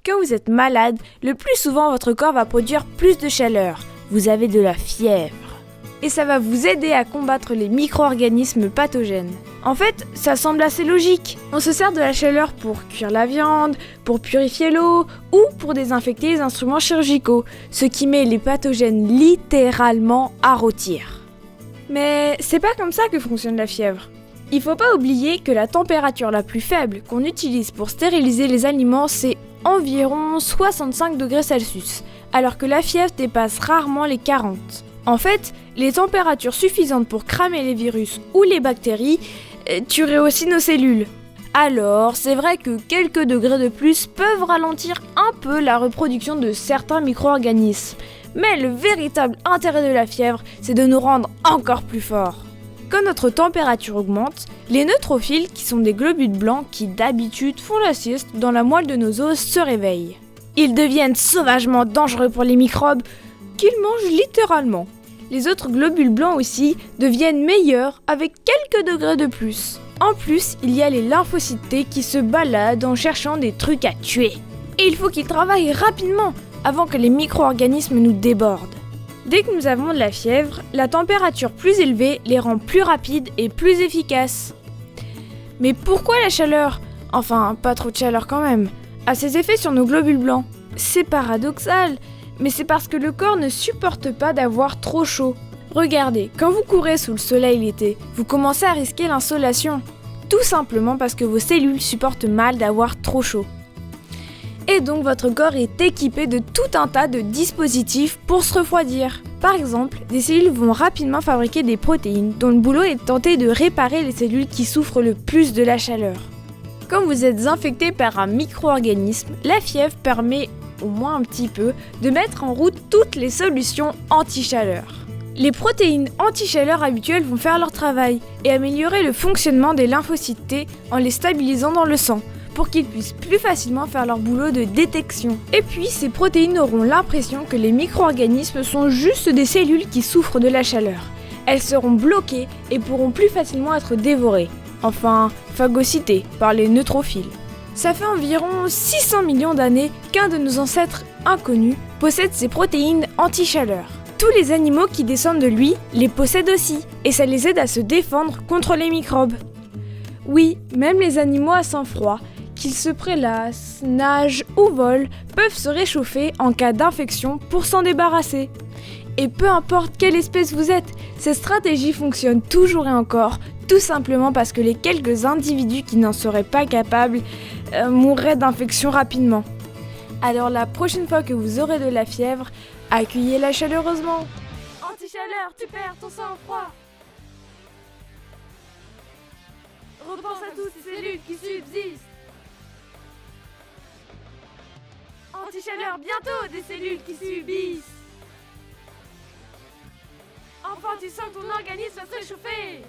Quand vous êtes malade, le plus souvent votre corps va produire plus de chaleur. Vous avez de la fièvre. Et ça va vous aider à combattre les micro-organismes pathogènes. En fait, ça semble assez logique. On se sert de la chaleur pour cuire la viande, pour purifier l'eau ou pour désinfecter les instruments chirurgicaux, ce qui met les pathogènes littéralement à rôtir. Mais c'est pas comme ça que fonctionne la fièvre. Il faut pas oublier que la température la plus faible qu'on utilise pour stériliser les aliments, c'est environ 65 degrés Celsius, alors que la fièvre dépasse rarement les 40. En fait, les températures suffisantes pour cramer les virus ou les bactéries tueraient aussi nos cellules. Alors, c'est vrai que quelques degrés de plus peuvent ralentir un peu la reproduction de certains micro-organismes. Mais le véritable intérêt de la fièvre, c'est de nous rendre encore plus forts. Quand notre température augmente, les neutrophiles, qui sont des globules blancs qui d'habitude font la sieste dans la moelle de nos os, se réveillent. Ils deviennent sauvagement dangereux pour les microbes, qu'ils mangent littéralement. Les autres globules blancs aussi deviennent meilleurs avec quelques degrés de plus. En plus, il y a les lymphocytes T qui se baladent en cherchant des trucs à tuer. Et il faut qu'ils travaillent rapidement avant que les micro-organismes nous débordent. Dès que nous avons de la fièvre, la température plus élevée les rend plus rapides et plus efficaces. Mais pourquoi la chaleur, enfin pas trop de chaleur quand même, a ses effets sur nos globules blancs? C'est paradoxal, mais c'est parce que le corps ne supporte pas d'avoir trop chaud. Regardez, quand vous courez sous le soleil l'été, vous commencez à risquer l'insolation. Tout simplement parce que vos cellules supportent mal d'avoir trop chaud. Et donc votre corps est équipé de tout un tas de dispositifs pour se refroidir. Par exemple, des cellules vont rapidement fabriquer des protéines dont le boulot est de tenter de réparer les cellules qui souffrent le plus de la chaleur. Quand vous êtes infecté par un micro-organisme, la fièvre permet, au moins un petit peu, de mettre en route toutes les solutions anti-chaleur. Les protéines anti-chaleur habituelles vont faire leur travail et améliorer le fonctionnement des lymphocytes T en les stabilisant dans le sang, pour qu'ils puissent plus facilement faire leur boulot de détection. Et puis, ces protéines auront l'impression que les micro-organismes sont juste des cellules qui souffrent de la chaleur. Elles seront bloquées et pourront plus facilement être dévorées, enfin phagocytées par les neutrophiles. Ça fait environ 600 millions d'années qu'un de nos ancêtres inconnus possède ces protéines anti-chaleur. Tous les animaux qui descendent de lui les possèdent aussi, et ça les aide à se défendre contre les microbes. Oui, même les animaux à sang froid, qu'ils se prélassent, nagent ou volent, peuvent se réchauffer en cas d'infection pour s'en débarrasser. Et peu importe quelle espèce vous êtes, cette stratégie fonctionne toujours et encore, tout simplement parce que les quelques individus qui n'en seraient pas capables mourraient d'infection rapidement. Alors la prochaine fois que vous aurez de la fièvre, accueillez-la chaleureusement. Anti-chaleur, tu perds ton sang-froid. Repense à toutes ces cellules qui subsistent. Anti-chaleur, bientôt des cellules qui subissent. Enfin, tu sens que ton organisme va se réchauffer.